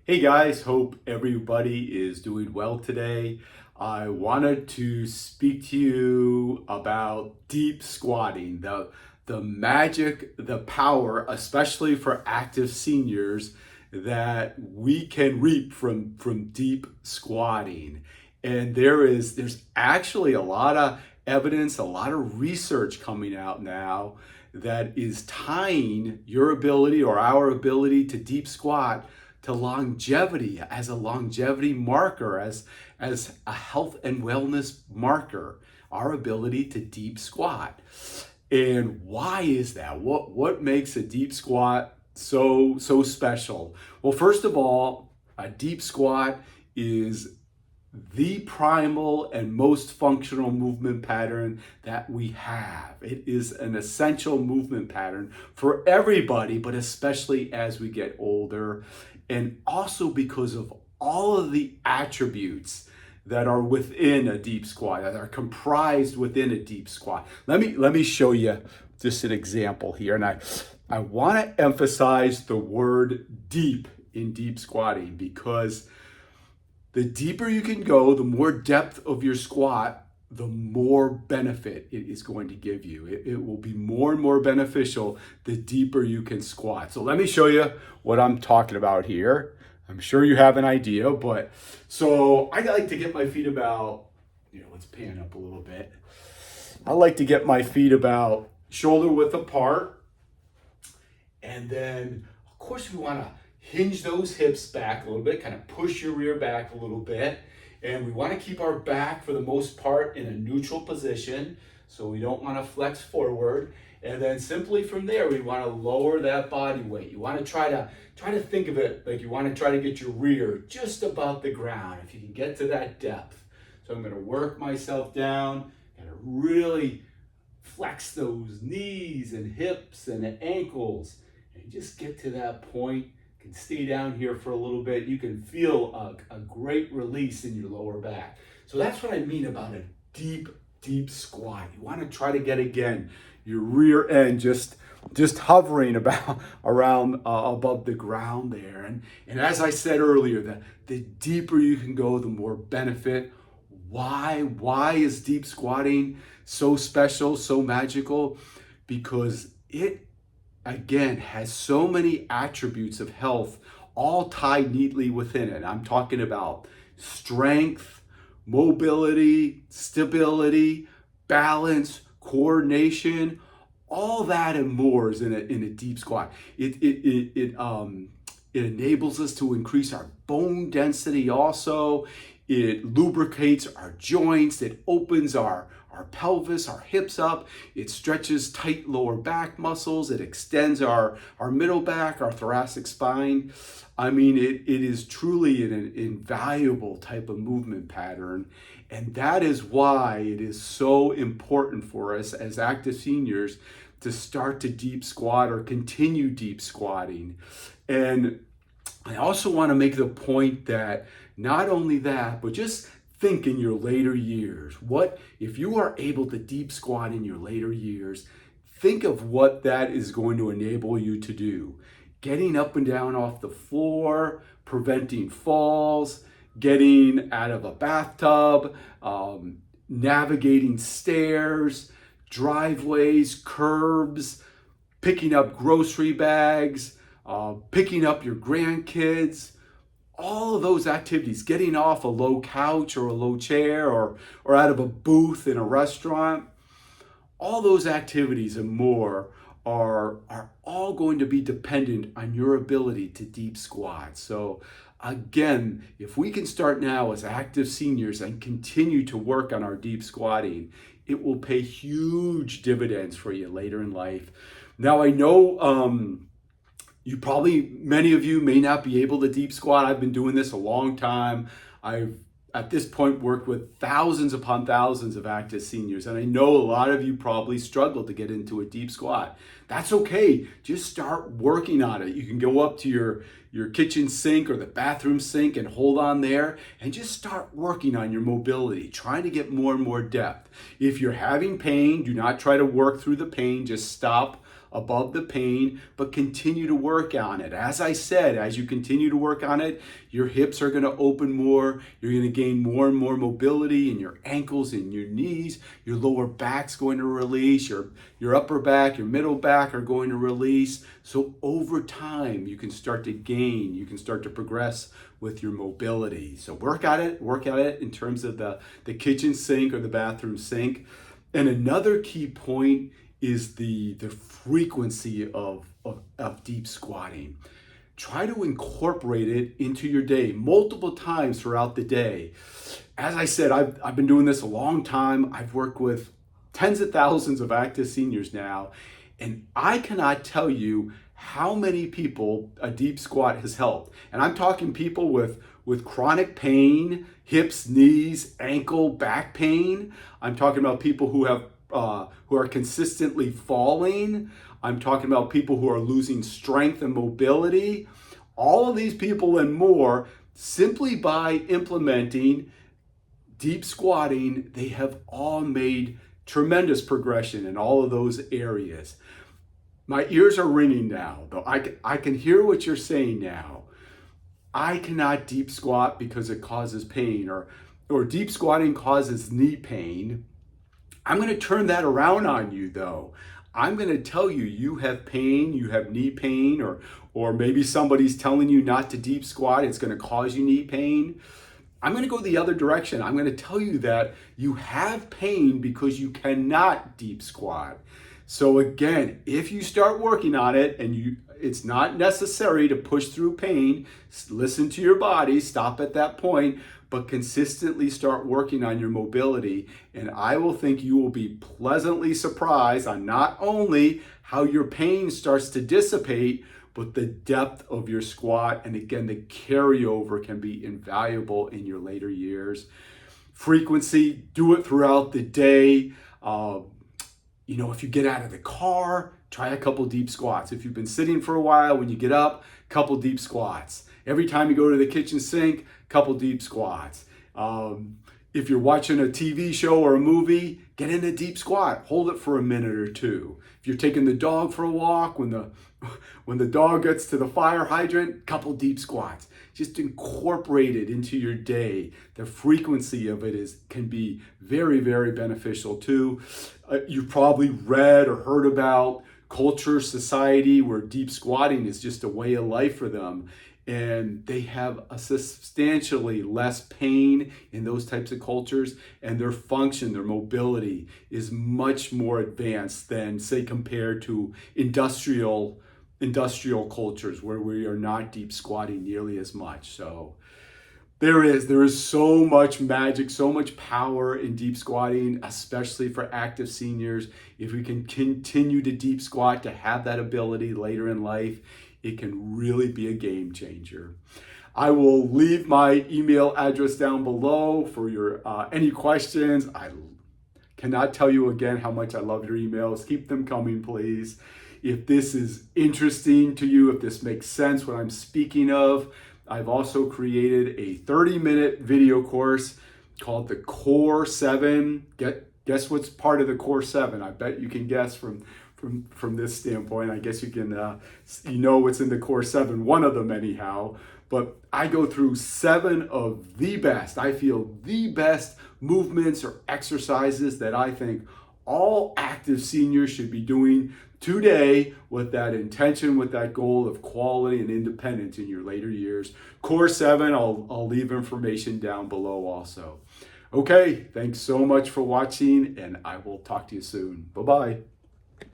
Hey guys, hope everybody is doing well today. I wanted to speak to you about deep squatting, the magic, the power, especially for active seniors, that we can reap from deep squatting. And there's actually a lot of evidence, a lot of research coming out now that is tying your ability or our ability to deep squat to longevity as a longevity marker, as a health and wellness marker, our ability to deep squat. And why is that? What makes a deep squat so special? Well, first of all, a deep squat is the primal and most functional movement pattern that we have. It is an essential movement pattern for everybody, but especially as we get older, and also because of all of the attributes that are within a deep squat, that are comprised within a deep squat. Let me show you just an example here, and I want to emphasize the word deep in deep squatting, because the deeper you can go, the more depth of your squat, the more benefit it is going to give you. It will be more and more beneficial the deeper you can squat. So let me show you what I'm talking about here. I'm sure you have an idea, but so I like to get my feet about, let's pan up a little bit. I like to get my feet about shoulder width apart. And then, of course, we want to hinge those hips back a little bit, kind of push your rear back a little bit. And we want to keep our back, for the most part, in a neutral position. So we don't want to flex forward. And then simply from there, we want to lower that body weight. You want to try to think of it like you want to try to get your rear just above the ground, if you can get to that depth. So I'm going to work myself down and really flex those knees and hips and ankles, and just get to that point. You can stay down here for a little bit. You can feel a great release in your lower back. So that's what I mean about a deep squat. You want to try to get, again, your rear end just hovering about around above the ground there. And as I said earlier, the deeper you can go, the more benefit. Why is deep squatting so special, so magical? Because it, again, has so many attributes of health all tied neatly within it. I'm talking about strength, mobility, stability, balance, coordination, all that and more is in a deep squat. It enables us to increase our bone density also. It lubricates our joints. It opens our pelvis, our hips up. It stretches tight lower back muscles. It extends our middle back, our thoracic spine. I mean, it is truly an invaluable type of movement pattern. And that is why it is so important for us as active seniors to start to deep squat or continue deep squatting. And I also want to make the point that not only that, but just think in your later years. What if you are able to deep squat in your later years? Think of what that is going to enable you to do. Getting up and down off the floor, preventing falls, getting out of a bathtub, navigating stairs, driveways, curbs, picking up grocery bags, picking up your grandkids, all of those activities, getting off a low couch or a low chair or out of a booth in a restaurant, all those activities and more are all going to be dependent on your ability to deep squat. So again, if we can start now as active seniors and continue to work on our deep squatting, it will pay huge dividends for you later in life. Now, I know many of you may not be able to deep squat. I've been doing this a long time. I've, at this point, worked with thousands upon thousands of active seniors, and I know a lot of you probably struggle to get into a deep squat. That's okay. Just start working on it. You can go up to your kitchen sink or the bathroom sink and hold on there and just start working on your mobility, trying to get more and more depth. If you're having pain, do not try to work through the pain. Just stop, above the pain, but continue to work on it. As I said, as you continue to work on it, your hips are going to open more. You're going to gain more and more mobility in your ankles and your knees. Your lower back's going to release. Your upper back, your middle back are going to release. So over time, you can start to gain, you can start to progress with your mobility. So work at it in terms of the kitchen sink or the bathroom sink. And another key point is the frequency of deep squatting. Try to incorporate it into your day multiple times throughout the day. As I said, I've been doing this a long time. I've worked with tens of thousands of active seniors now, and I cannot tell you how many people a deep squat has helped. And I'm talking people with chronic pain, hips, knees, ankle, back pain. I'm talking about people who are consistently falling. I'm talking about people who are losing strength and mobility. All of these people and more, simply by implementing deep squatting, they have all made tremendous progression in all of those areas. My ears are ringing now, though I can hear what you're saying now. I cannot deep squat because it causes pain, or deep squatting causes knee pain. I'm going to turn that around on you, though. I'm going to tell you, you have pain, you have knee pain, or maybe somebody's telling you not to deep squat, it's going to cause you knee pain. I'm going to go the other direction. I'm going to tell you that you have pain because you cannot deep squat. So again, if you start working on it and it's not necessary to push through pain, listen to your body, stop at that point, but consistently start working on your mobility. And I will think you will be pleasantly surprised on not only how your pain starts to dissipate, but the depth of your squat. And again, the carryover can be invaluable in your later years. Frequency, do it throughout the day. If you get out of the car, try a couple deep squats. If you've been sitting for a while, when you get up, couple deep squats. Every time you go to the kitchen sink, couple deep squats. If you're watching a TV show or a movie, get in a deep squat. Hold it for a minute or two. If you're taking the dog for a walk, when the dog gets to the fire hydrant, couple deep squats. Just incorporate it into your day. The frequency of it can be very, very beneficial too. You've probably read or heard about culture, society, where deep squatting is just a way of life for them. And they have a substantially less pain in those types of cultures, and their function, their mobility is much more advanced than, say, compared to industrial cultures where we are not deep squatting nearly as much. So there is so much magic, so much power in deep squatting, especially for active seniors. If we can continue to deep squat, to have that ability later in life, it can really be a game changer. I will leave my email address down below for your any questions. I cannot tell you again how much I love your emails. Keep them coming, please. If this is interesting to you, if this makes sense what I'm speaking of, I've also created a 30-minute video course called the Core 7. Guess what's part of the Core 7? I bet you can guess from this standpoint. I guess you can what's in the Core 7, one of them anyhow. But I go through 7 of the best, I feel the best movements or exercises that I think all active seniors should be doing today, with that intention, with that goal of quality and independence in your later years. Core 7, I'll leave information down below also. Okay, thanks so much for watching, and I will talk to you soon. Bye-bye.